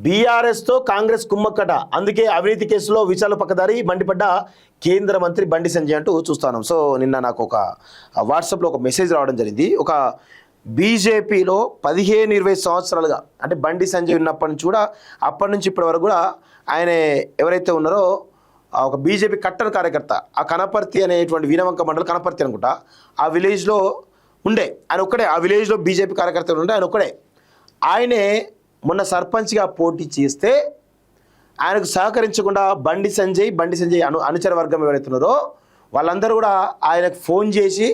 బీఆర్ఎస్తో కాంగ్రెస్ కుమ్మక్కట, అందుకే అవినీతి కేసులో విచారణ పక్కదారి మండిపడ్డ కేంద్ర మంత్రి బండి సంజయ్ అంటూ చూస్తాను. సో నిన్న నాకు ఒక వాట్సాప్లో ఒక మెసేజ్ రావడం జరిగింది. ఒక బీజేపీలో 15-20 సంవత్సరాలుగా, అంటే బండి సంజయ్ ఉన్నప్పటి నుంచి కూడా, అప్పటి నుంచి ఇప్పటి వరకు కూడా ఆయన ఎవరైతే ఉన్నారో ఒక బీజేపీ కట్టర్ కార్యకర్త, ఆ కనపర్తి అనేటువంటి వీణవంక మండలం కనపర్తి అనుకుంటా, ఆ విలేజ్లో ఉండే ఆయన ఒక్కడే. ఆ విలేజ్లో బీజేపీ కార్యకర్తలు ఉండే ఆయన ఒక్కడే. ఆయనే మొన్న సర్పంచ్గా పోటీ చేస్తే ఆయనకు సహకరించకుండా బండి సంజయ్ అనుచర వర్గం ఎవరైతున్నారో వాళ్ళందరూ కూడా ఆయనకు ఫోన్ చేసి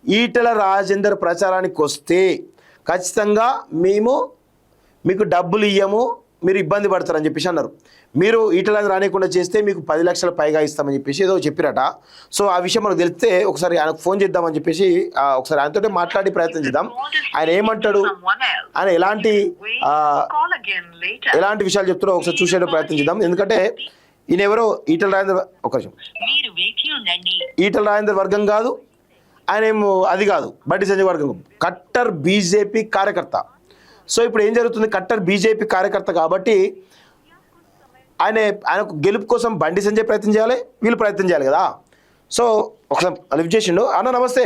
ఈటెల రాజేందర్ ప్రచారానికి వస్తే ఖచ్చితంగా మేము మీకు డబ్బులు ఇయ్యము, మీరు ఇబ్బంది పడతారని చెప్పేసి అన్నారు. మీరు ఈటెల రానియకుండా చేస్తే మీకు 10 లక్షల పైగా ఇస్తామని చెప్పేసి ఏదో చెప్పిరట. సో ఆ విషయం మనకు తెలిస్తే ఒకసారి ఆయనకు ఫోన్ చేద్దామని చెప్పేసి ఒకసారి ఆయనతో మాట్లాడి ప్రయత్నం చేద్దాం. ఆయన ఏమంటాడు, ఆయన ఎలాంటి విషయాలు చెప్తారో ఒకసారి చూసే ప్రయత్నం చేద్దాం. ఎందుకంటే ఈయన ఎవరో ఈటెల రాజేందర్, ఈటెల రాజేందర్ వర్గం కాదు, ఆయన ఏమో అది కాదు, బండి సంజయ్ వర్గం, కట్టర్ బీజేపీ కార్యకర్త. సో ఇప్పుడు ఏం జరుగుతుంది, కట్టర్ బీజేపీ కార్యకర్త కాబట్టి ఆయనకు గెలుపు కోసం బండి సంజయ్ ప్రయత్నం చేయాలి, వీళ్ళు ప్రయత్నం చేయాలి కదా. సో ఒకసారి లిఫ్ట్ చేసిండు. అన్న నమస్తే.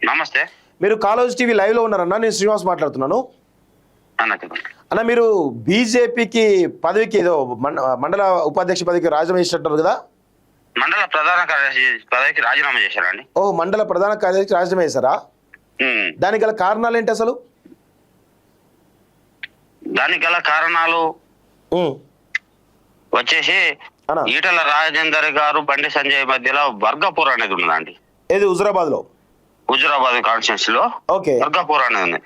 నమస్తే, మీరు కాలేజ్ టీవీ లైవ్లో ఉన్నారన్న, నేను శ్రీనివాస్ మాట్లాడుతున్నాను. అన్న మీరు బీజేపీకి పదవికి ఏదో మండల ఉపాధ్యక్ష పదవికి రాజీనామా చేసినట్టు కదా. మండల ప్రధాన కార్యదర్శి పదవికి రాజీనామా చేశారండి. ఓ మండల ప్రధాన కార్యదర్శి రాజీనామా చేశారా? దానికి గల కారణాలు ఏంటి అసలు? దానికి గల కారణాలు వచ్చేసి ఈటెల రాజేందర్ గారు బండి సంజయ్ మధ్యలో వర్గపూర్ అనేది ఉందండి. ఏది హుజురాబాద్ కాన్స్టిట్యూన్సీ లో వర్గపూర్ అనేది ఉంది.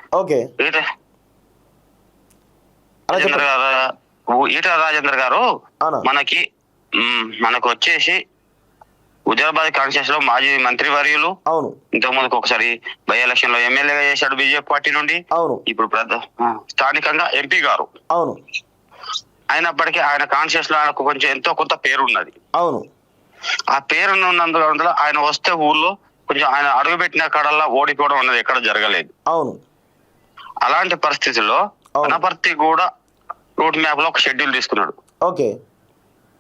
ఈటెల రాజేందర్ గారు మనకు వచ్చేసి హుజురాబాద్ కాన్స్టిట్యూన్సీ లో మాజీ మంత్రి వర్యులు. అవును, ఇంతకు ముందుకు ఒకసారి బై ఎలక్షన్ లో ఎమ్మెల్యేగా చేశాడు బీజేపీ పార్టీ నుండి. అవును, ఇప్పుడు స్థానికంగా ఎంపీ గారు. అవును, అయినప్పటికీ ఆయన కాన్షియస్ లో ఆయనకు కొంచెం ఎంతో కొంత పేరు ఉన్నది. అవును, ఆ పేరు ఉన్నందులో ఆయన వస్తే ఊళ్ళో కొంచెం ఆయన అడుగుపెట్టిన కాడల్లా ఓడిపోవడం అనేది ఎక్కడ జరగలేదు. అవును, అలాంటి పరిస్థితుల్లో వనపర్తి కూడా రూట్ మ్యాప్ లో ఒక షెడ్యూల్ తీసుకున్నాడు. ఓకే,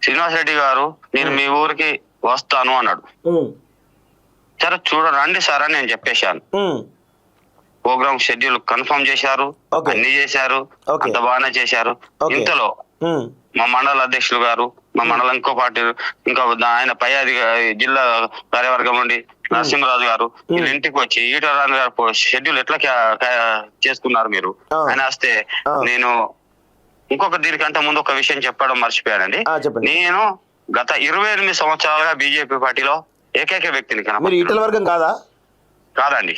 శ్రీనివాస్ రెడ్డి గారు నేను మీ ఊరికి వస్తాను అన్నాడు. సరే రండి సార్ అని నేను చెప్పేశాను. ప్రోగ్రామ్ షెడ్యూల్ కన్ఫర్మ్ చేశారు, అన్ని చేశారు, అంత బాగానే చేశారు. ఇంతలో మా మండల అధ్యక్షులు గారు, మా మండలం ఇంకో పార్టీ, ఇంకా ఆయన పై జిల్లా కార్యవర్గం నుండి నరసింహరాజు గారు వీళ్ళ ఇంటికి వచ్చి ఈటెల రాజేందర్ గారు షెడ్యూల్ ఎట్లా చేసుకున్నారు మీరు అని వస్తే, నేను ఇంకొక దీనికంటే ముందు ఒక విషయం చెప్పడం మర్చిపోయానండి. నేను గత 28 సంవత్సరాలుగా బీజేపీ పార్టీలో ఏకైక వ్యక్తిని కన్నా. మీరు ఈటెల వర్గం కాదా? కాదండి.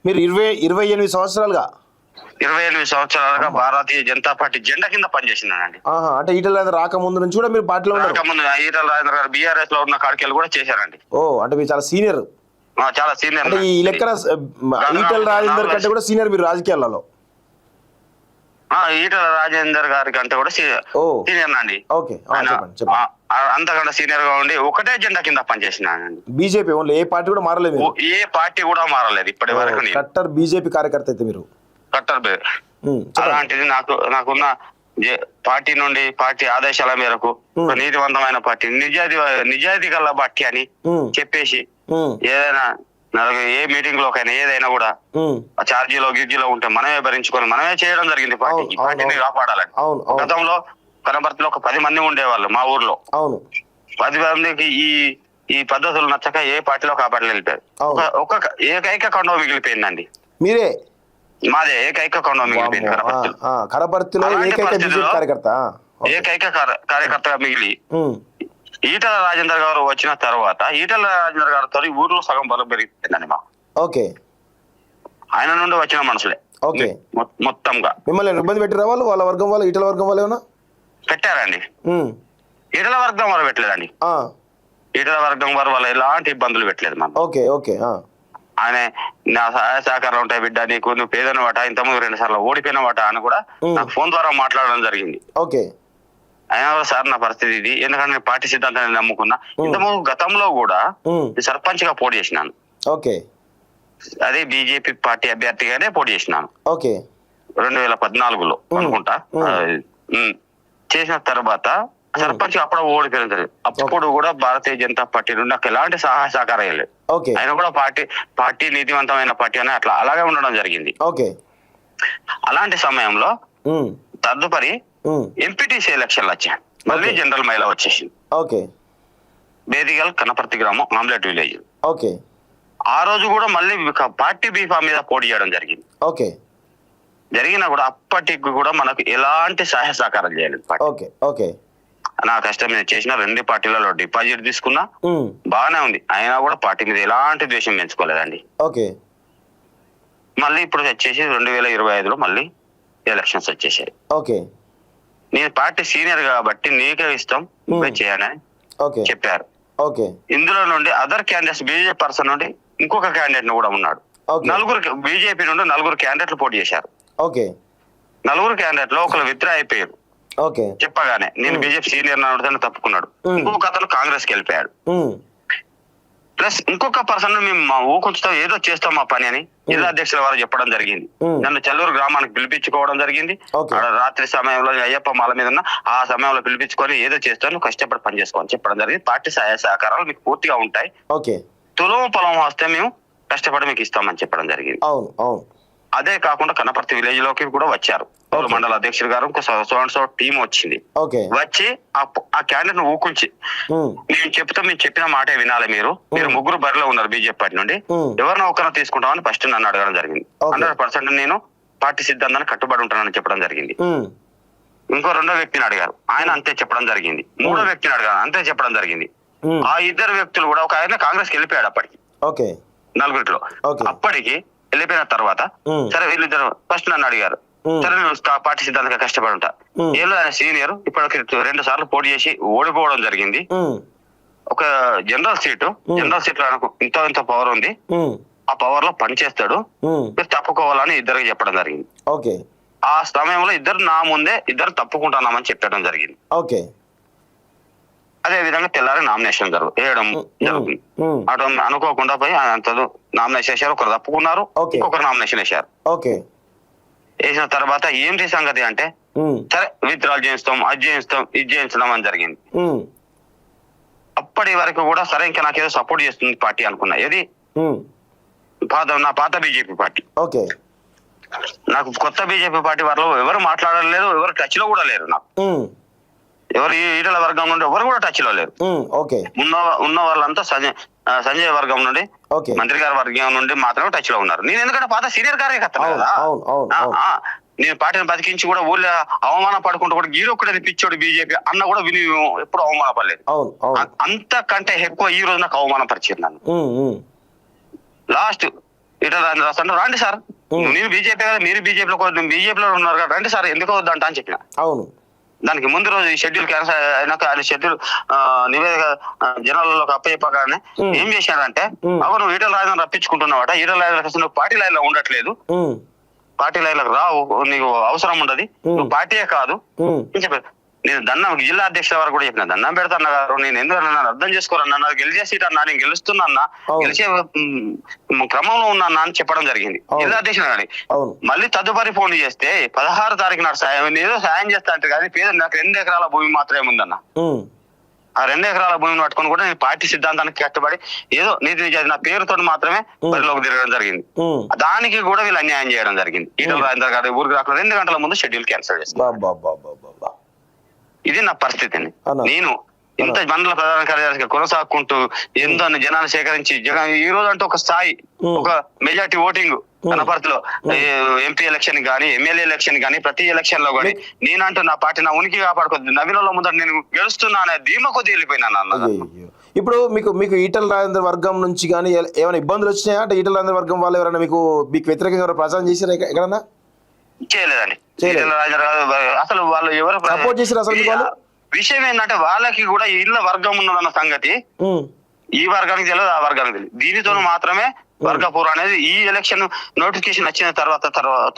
మీరు 28 సంవత్సరాలుగా 28 సంవత్సరాలుగా భారతీయ జనతా పార్టీ జెండా కింద పనిచేసినానండి. అంటే ఈటెల రాజేందర్ రాకముందు నుంచి కూడా మీరు పార్టీలో ఉన్నారు? రాకముందు ఈటెల రాజేందర్ గారు బీఆర్ఎస్ లో ఉన్న కాడికెళ్ళి కూడా చేశారండి. ఓ, అంటే మీరు చాలా సీనియర్. చాలా సీనియర్. అంటే ఈ లెక్కన ఈటెల రాజేందర్ కంటే కూడా సీనియర్ మీరు రాజకీయాలలో? ఈటెల రాజేందర్ గారి కంటే కూడా సీనియర్ అండి. అంతకంటే సీనియర్ గా ఉండి ఒకటే జెండా కింద పనిచేసినానండి. బీజేపీ ఓన్లీ, ఏ పార్టీ కూడా మారలేదు? ఏ పార్టీ కూడా మారలేదు ఇప్పటి వరకు. కట్టర్ బీజేపీ కార్యకర్త అయితే మీరు. కట్టర్ అలాంటిది నాకున్న పార్టీ నుండి పార్టీ ఆదేశాల మేరకు నీతివంతమైన పార్టీ, నిజాయితీ గల పార్టీ అని చెప్పేసి ఏదైనా ఏ మీటింగ్ లోకైనా ఏదైనా కూడా ఛార్జీలో గిర్జీలో ఉంటే మనమే భరించుకొని మనమే చేయడం జరిగింది. పార్టీని కాపాడాలని. గతంలో కనబర్తిలో ఒక 10 మంది ఉండేవాళ్ళు మా ఊర్లో. 10 మందికి ఈ పద్ధతులు నచ్చక ఏ పార్టీలో కాపాడలేదు వెళ్ళిపోయారు. ఒక ఏకైక కండవ మిగిలిపోయిందండి. మీరే? మాదే ఏకైక కండవ మిగిలిపోయింది కనపర్తిలో. ఏకైక కార్యకర్తగా మిగిలి ఈటెల రాజేందర్ గారు వచ్చిన తర్వాత ఈటెల రాజేందర్ గారితో ఊర్లో సగం బలం పెరిగిపోయిందండి మా. ఓకే, ఆయన నుండి వచ్చిన మనుషులే మొత్తంగా. మిమ్మల్ని ఇబ్బంది పెట్టిన వాళ్ళు, వాళ్ళ వర్గం వాళ్ళు, ఈటెల వర్గం వాళ్ళు ఏమన్నా పెట్టారండి? ఈటెల వర్గం వారు పెట్టలేదండి. ఈటెల వర్గం వారు వాళ్ళు ఎలాంటి ఇబ్బందులు పెట్టలేదు మనం. Okay, okay. ఆయన నా సహాయ సహకారం ఉంటాయి బిడ్డ, నీకు నువ్వు పేదన వాట, ఇంతకుముందు 2 సార్లు ఓడిపోయిన వాట అని కూడా నాకు ఫోన్ ద్వారా మాట్లాడడం జరిగింది. ఓకే, అయినా కూడా సార్ నా పరిస్థితి ఇది, ఎందుకంటే నేను పార్టీ సిద్ధాంతాన్ని నమ్ముకున్నా. ఇంతకుముందు గతంలో కూడా సర్పంచ్ గా పోటీ చేసినాను. ఓకే, అదే బీజేపీ పార్టీ అభ్యర్థిగానే పోటీ చేసినాను. ఓకే, 2014లో అనుకుంటా. చేసిన తర్వాత సర్పంచ్ అప్పుడు ఓడిపోయిన జరిగింది. అప్పుడు కూడా భారతీయ జనతా పార్టీ నుండి నాకు ఎలాంటి సహాయ సహకారం లేదు. ఆయన కూడా పార్టీ నీతివంతమైన పార్టీ అని అలాగే ఉండడం జరిగింది. అలాంటి సమయంలో తదుపరి ఎంపీటీసీ ఎలక్షన్లు వచ్చాయి. మళ్ళీ జనరల్ మహిళ వచ్చేసింది. బేదిగల్ కనపర్తి గ్రామం ఆమ్లెట్ విలేజ్. ఆ రోజు కూడా మళ్ళీ పార్టీ బీఫా మీద పోటీ చేయడం జరిగింది. జరిగినా కూడా అప్పటికి కూడా మనకు ఎలాంటి సహాయ సహకారం చేయలేదు. నా కష్టం మీద చేసిన 2 పార్టీలలో డిపాజిట్ తీసుకున్నా బాగానే ఉంది. అయినా కూడా పార్టీ మీద ఎలాంటి ద్వేషం పెంచుకోలేదండి. మళ్ళీ ఇప్పుడు వచ్చేసి 2025లో మళ్ళీ ఎలక్షన్స్ వచ్చేసాయి. నేను పార్టీ సీనియర్ కాబట్టి నీకే ఇస్తాం చేయాలని చెప్పారు. ఇందులో నుండి అదర్ క్యాండిడేట్స్ బీజేపీ పర్సన్ నుండి ఇంకొక క్యాండిడేట్ కూడా ఉన్నాడు. 4 బీజేపీ నుండి 4 క్యాండిడేట్లు పోటీ చేశారు. 4 క్యాండిడేట్ లో ఒకరు విత్డ్రా అయిపోయారు. చెప్పగానే నేను బీజేపీ సీనియర్ అడుగుతాను తప్పుకున్నాడు. ఇంకొక అతను కాంగ్రెస్ కి వెళ్ళిపోయాడు. ప్లస్ ఇంకొక పర్సన్ మేము ఊకుంచుతాం ఏదో చేస్తాం మా పని అని జిల్లా అధ్యక్షుల వారు చెప్పడం జరిగింది. నన్ను చెల్లూరు గ్రామానికి పిలిపించుకోవడం జరిగింది. రాత్రి సమయంలో అయ్యప్ప మాల మీద ఆ సమయంలో పిలిపించుకొని ఏదో చేస్తాను కష్టపడి పని చేసుకోవాలని చెప్పడం జరిగింది. పార్టీ సహాయ సహకారాలు మీకు పూర్తిగా ఉంటాయి. తులం పొలం వస్తే మేము కష్టపడి మీకు ఇస్తామని చెప్పడం జరిగింది. అదే కాకుండా కనపర్తి విలేజ్ లోకి కూడా వచ్చారు. మండల అధ్యక్షుడు గారు సో టీం వచ్చింది. వచ్చి ఆ క్యాండిడేట్ ను ఊకుంచి నేను మీరు చెప్పిన మాటే వినాలి. మీరు 3 బరిలో ఉన్నారు బీజేపీ పార్టీ నుండి, ఎవరినో ఒకరిని తీసుకుంటామని ఫస్ట్ నన్ను అడగడం జరిగింది. 100% నేను పార్టీ సిద్ధాంతాన్ని కట్టుబడి ఉంటానని చెప్పడం జరిగింది. ఇంకో 2వ వ్యక్తిని అడిగారు, ఆయన అంతే చెప్పడం జరిగింది. 3వ వ్యక్తిని అడిగారు, అంతే చెప్పడం జరిగింది. ఆ 2 వ్యక్తులు కూడా ఒక ఆయన కాంగ్రెస్ కి వెళ్ళిపోయాడు. అప్పటికి 4 అప్పటికి వెళ్ళిపోయిన తర్వాత సరే వీళ్ళిద్దరు ఫస్ట్ నన్ను అడిగారు, సరే నేను పార్టీ సిద్ధాంతంగా కష్టపడి ఉంటా. ఏళ్ళు ఆయన సీనియర్ ఇప్పటికి 2 సార్లు పోటీ చేసి ఓడిపోవడం జరిగింది. ఒక జనరల్ సీట్ లో ఇంత పవర్ ఉంది, ఆ పవర్ లో పనిచేస్తాడు, మీరు తప్పుకోవాలని ఇద్దరికి చెప్పడం జరిగింది. ఆ సమయంలో ఇద్దరు నా ముందే ఇద్దరు తప్పుకుంటున్నామని చెప్పడం జరిగింది. అదే విధంగా తెల్లారి నామినేషన్ వేయడం జరుగుతుంది. అటు అనుకోకుండా పోయి నామినేషన్ వేసారు, ఒకరు తప్పుకున్నారు, ఇంకొకరు నామినేషన్ వేశారు. వేసిన తర్వాత ఏంటి సంగతి అంటే సరే విత్డ్రాల్ చేయిస్తాం, అది చేయిస్తాం, ఇది చేయించడం అని జరిగింది. అప్పటి వరకు కూడా సరే ఇంకా నాకేదో సపోర్ట్ చేస్తుంది పార్టీ అనుకున్నా. ఏది నా పాత బీజేపీ పార్టీ. నాకు కొత్త బీజేపీ పార్టీ వాళ్ళు ఎవరు మాట్లాడలేదు, ఎవరు టచ్ లో కూడా లేరు. నాకు ఎవరు ఈటల వర్గం నుండి ఎవరు కూడా టచ్ లో లేరు. ఉన్న వాళ్ళంతా సంజయ్ వర్గం నుండి, మంత్రి గారి వర్గం నుండి మాత్రమే టచ్ లో ఉన్నారు. నేను ఎందుకంటే పాత సీనియర్ కార్యకర్త కదా, నేను పార్టీని బతికించి కూడా ఊళ్ళో అవమాన పడుకుంటూ కూడా గీరొక్కడే పిచ్చోడు బీజేపీ అన్న కూడా విని ఎప్పుడు అవమాన పడలేదు. అంతకంటే ఎక్కువ ఈ రోజు నాకు అవమానం పరిచింది నన్ను. లాస్ట్ ఈటల రాజేంద్ర రండి సార్, నేను బీజేపీ కదా, మీరు బీజేపీలో ఉన్నారు కదా, రండి సార్ ఎందుకు వద్దంట అని చెప్పిన. దానికి ముందు రోజు ఈ షెడ్యూల్ క్యాన్సల్ అయినాక ఆయన షెడ్యూల్ నివేదిక జనాలలోకి అప్పచెప్పగానే ఏం చేశారంటే, అవును ఈటల రాజేంద్ర రప్పించుకుంటున్నావట, ఈటల రాజేంద్ర నువ్వు పార్టీ లైన్ లో ఉండట్లేదు, పార్టీ లైన్లకు రావు, నీకు అవసరం ఉండదు, నువ్వు పార్టీయే కాదు అని చెప్పారు. నేను దండం జిల్లా అధ్యక్షుల వారు కూడా చెప్పిన, దండం పెడతాను గారు, నేను ఎందుకు నన్ను అర్థం చేసుకోరన్నా, గెలిచే సీట్ అన్నా, నేను గెలుస్తున్నా, గెలిచే క్రమంలో ఉన్నా అని చెప్పడం జరిగింది జిల్లా అధ్యక్షుడు గారి. మళ్ళీ తదుపరి ఫోన్ చేస్తే 16వ తారీఖు నాడు సాయం ఏదో సాయం చేస్తా అంటే కానీ పేద నాకు 2 ఎకరాల భూమి మాత్రమే ఉందన్న. ఆ 2 ఎకరాల భూమిని పట్టుకొని కూడా నేను పార్టీ సిద్ధాంతానికి కట్టుబడి ఏదో నీతి నిజాది నా పేరుతో మాత్రమే బరిలోకి తిరగడం జరిగింది. దానికి కూడా వీళ్ళు అన్యాయం చేయడం జరిగింది. ఈటల రాజేంద్ర గారి ఊరికి రాకుండా 2 గంటల ముందు షెడ్యూల్ క్యాన్సిల్ చేస్తారు. ఇది నా పరిస్థితిని. నేను ఇంత మండల ప్రధాన కార్యదర్శిగా కొనసాగుకుంటూ ఎంతో జనాన్ని సేకరించి ఈ రోజు అంటే ఒక స్థాయి, ఒక మెజార్టీ ఓటింగ్ కనపర్తిలో ఎంపీ ఎలక్షన్ గానీ, ఎమ్మెల్యే ఎలక్షన్ గానీ, ప్రతి ఎలక్షన్ లో గానీ నేనంటూ నా పార్టీ నా ఉనికి కాపాడుకోద్దు, నవీనంలో ముందర నేను గెలుస్తున్నా అనే ధీమా కొద్ది వెళ్ళిపోయినాను అన్న. ఇప్పుడు మీకు ఈటల రాజేంద్ర వర్గం నుంచి కానీ ఏమైనా ఇబ్బందులు వచ్చినాయా? అంటే ఈటల రాజేంద్ర వర్గం వాళ్ళు ఎవరైనా మీకు వ్యతిరేకంగా ప్రచారం చేశారా ఎక్కడన్నా? చేయలేదండి. అసలు వాళ్ళు ఎవరు సపోర్ట్ చేశారు? అసలు విషయం ఏంటంటే వాళ్ళకి కూడా ఇళ్ళ వర్గం ఉన్నదన్న సంగతి ఈ వర్గానికి తెలియదు, ఆ వర్గానికి తెలియదు. దీనితో మాత్రమే వర్గపూర్ అనేది ఈ ఎలక్షన్ నోటిఫికేషన్ వచ్చిన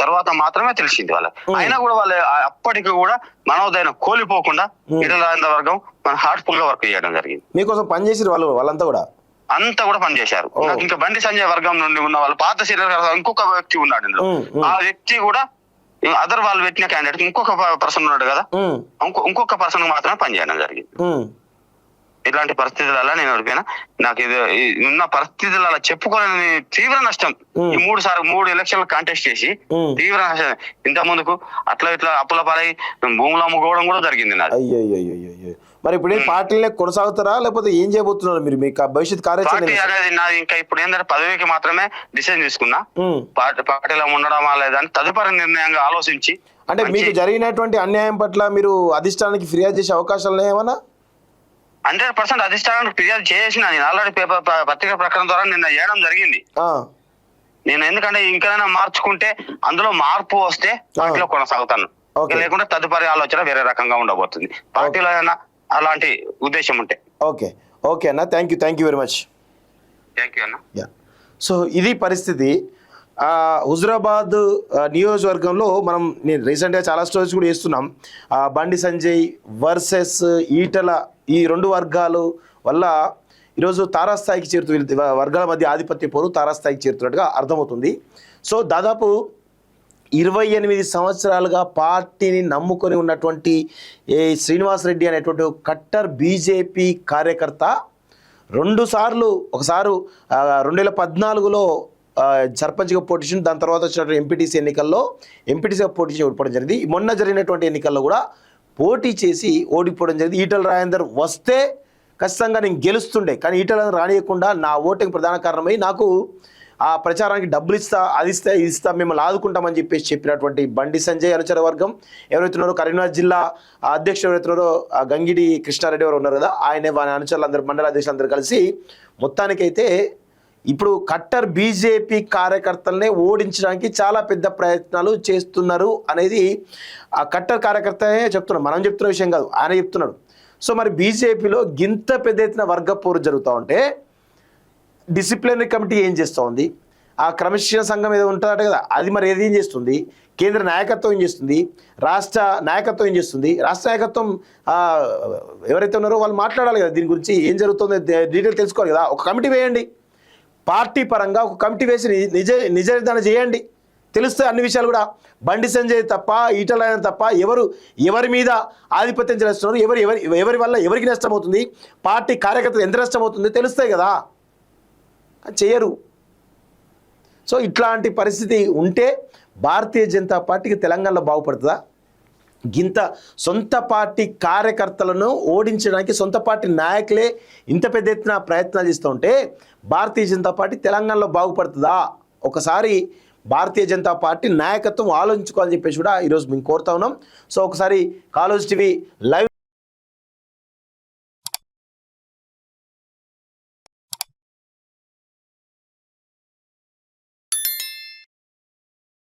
తర్వాత మాత్రమే తెలిసింది వాళ్ళకి. అయినా కూడా వాళ్ళు అప్పటికి కూడా మనోదయం కోల్పోకుండా ఈటల రాజేంద్ర వర్గం మన హార్ట్ఫుల్ గా వర్క్ చేయడం జరిగింది. మీకోసం పనిచేసారు వాళ్ళంతా కూడా పనిచేశారు. ఇంకా బండి సంజయ్ వర్గం నుండి ఉన్న వాళ్ళు పాత సీనియర్ ఇంకొక వ్యక్తి ఉన్నాడు ఇందులో. ఆ వ్యక్తి కూడా అదర్ వాళ్ళు పెట్టిన క్యాండిడేట్ ఇంకొక పర్సన్ ఉన్నాడు కదా, ఇంకొక పర్సన్ మాత్రమే పనిచేయడం జరిగింది. ఇలాంటి పరిస్థితులలో నేను ఓడిపోయినా. నాకు ఇది ఉన్న పరిస్థితులలో చెప్పుకోలేని తీవ్ర నష్టం. ఈ 3 ఎలక్షన్లు కాంటెస్ట్ చేసి తీవ్ర నష్టం. ఇంత ముందుకు అట్లా ఇట్లా అప్పుల పాలై భూములు అమ్ముకోవడం కూడా జరిగింది నాది. అయ్యో. మరి ఇప్పుడు పార్టీలనే కొనసాగుతారా లేకపోతే ఏం చేయబోతున్నారు మీరు? మీకు భవిష్యత్ కార్యాచరణ పార్టీ అనేది నాది ఇంకా ఇప్పుడు ఏంటంటే పదవికి మాత్రమే డిసిజన్ తీసుకున్నా. పార్టీలో ఉండడమా లేదా అని తదుపరి నిర్ణయంగా ఆలోచించి. అంటే మీకు జరిగినటువంటి అన్యాయం పట్ల మీరు అధిష్టానానికి ఫిర్యాదు చేసే అవకాశాలు ఏమన్నా? 100% అధిష్టానానికి ఫిర్యాదు చేసిన. నేను ఆల్రెడీ పత్రికా ప్రకటన ద్వారా నిన్న చేయడం జరిగింది. నేను ఎందుకంటే ఇంకైనా మార్చుకుంటే అందులో మార్పు వస్తే పార్టీలో కొనసాగుతాను, లేకుంటే తదుపరి ఆలోచన వేరే రకంగా ఉండబోతుంది. పార్టీలో ఏమైనా అలాంటి ఉద్దేశం ఉంటే. ఓకే అన్న, thank you very much. Thank you అన్న. సో ఇది పరిస్థితి. హుజురాబాద్ నియోజకవర్గంలో నేను రీసెంట్గా చాలా స్టోరీస్ కూడా చేస్తున్నాం. బండి సంజయ్ వర్సెస్ ఈటల, ఈ 2 వర్గాలు వల్ల ఈరోజు తారాస్థాయికి వర్గాల మధ్య ఆధిపత్య పోరు తారాస్థాయికి చేరుతున్నట్టుగా అర్థమవుతుంది. సో దాదాపు 28 సంవత్సరాలుగా పార్టీని నమ్ముకొని ఉన్నటువంటి శ్రీనివాస్ రెడ్డి అనేటువంటి కట్టర్ బీజేపీ కార్యకర్త 2 సార్లు, ఒకసారి 2014లో సర్పంచ్గా పోటీ చేసి, దాని తర్వాత వచ్చినటువంటి ఎంపీటీసీ ఎన్నికల్లో ఎంపీటీసీగా పోటీ చేసి ఓడిపోవడం జరిగింది. మొన్న జరిగినటువంటి ఎన్నికల్లో కూడా పోటీ చేసి ఓడిపోవడం జరిగింది. ఈటల రాజేందర్ వస్తే ఖచ్చితంగా నేను గెలుస్తుండే, కానీ ఈటల రానియకుండా నా ఓటింగ్ ప్రధాన కారణమై నాకు ఆ ప్రచారానికి డబ్బులు ఇస్తా మిమ్మల్ని ఆదుకుంటామని చెప్పినటువంటి బండి సంజయ్ అనుచర వర్గం ఎవరైతే ఉన్నారో, కరీంనగర్ జిల్లా అధ్యక్షుడు ఎవరైతే ఉన్నారో గంగిడి కృష్ణారెడ్డి ఎవరు ఉన్నారు కదా, వారి అనుచరులందరూ, మండల అధ్యక్షులందరూ కలిసి మొత్తానికైతే ఇప్పుడు కట్టర్ బీజేపీ కార్యకర్తలనే ఓడించడానికి చాలా పెద్ద ప్రయత్నాలు చేస్తున్నారు అనేది ఆ కట్టర్ కార్యకర్తనే చెప్తున్నాడు. మనం చెప్తున్న విషయం కాదు, ఆయన చెప్తున్నాడు. సో మరి బీజేపీలో గింత పెద్ద ఎత్తున వర్గపోరు జరుగుతూ ఉంటే డిసిప్లినరీ కమిటీ ఏం చేస్తూ ఉంది? ఆ క్రమశిక్షణ సంఘం ఏదో ఉంటుందట కదా, అది మరి ఏం చేస్తుంది? కేంద్ర నాయకత్వం ఏం చేస్తుంది? రాష్ట్ర నాయకత్వం ఏం చేస్తుంది? రాష్ట్ర నాయకత్వం ఎవరైతే ఉన్నారో వాళ్ళు మాట్లాడాలి కదా, దీని గురించి ఏం జరుగుతుందో డీటెయిల్ తెలుసుకోవాలి కదా. ఒక కమిటీ వేయండి, పార్టీ పరంగా ఒక కమిటీ వేసి నిజ నిర్ధారణ చేయండి, తెలుస్తాయి అన్ని విషయాలు కూడా. బండి సంజయ్ తప్ప, ఈటల రాజేందర్ తప్ప ఎవరి మీద ఆధిపత్యం చెల్లిస్తున్నారు, ఎవరి వల్ల ఎవరికి నష్టం అవుతుంది, పార్టీ కార్యకర్తలు ఎంత నష్టం అవుతుంది తెలుస్తాయి కదా, చేయరు. సో ఇట్లాంటి పరిస్థితి ఉంటే భారతీయ జనతా పార్టీకి తెలంగాణలో బాగుపడుతుందా? గింత సొంత పార్టీ కార్యకర్తలను ఓడించడానికి సొంత పార్టీ నాయకులే ఇంత పెద్ద ఎత్తున ప్రయత్నాలు చేస్తూ ఉంటే భారతీయ జనతా పార్టీ తెలంగాణలో బాగుపడుతుందా? ఒకసారి భారతీయ జనతా పార్టీ నాయకత్వం ఆలోచించుకోవాలని చెప్పేసి కూడా ఈరోజు మేము కోరుతా ఉన్నాం. సో ఒకసారి కాలేజ్ టీవీ లైవ్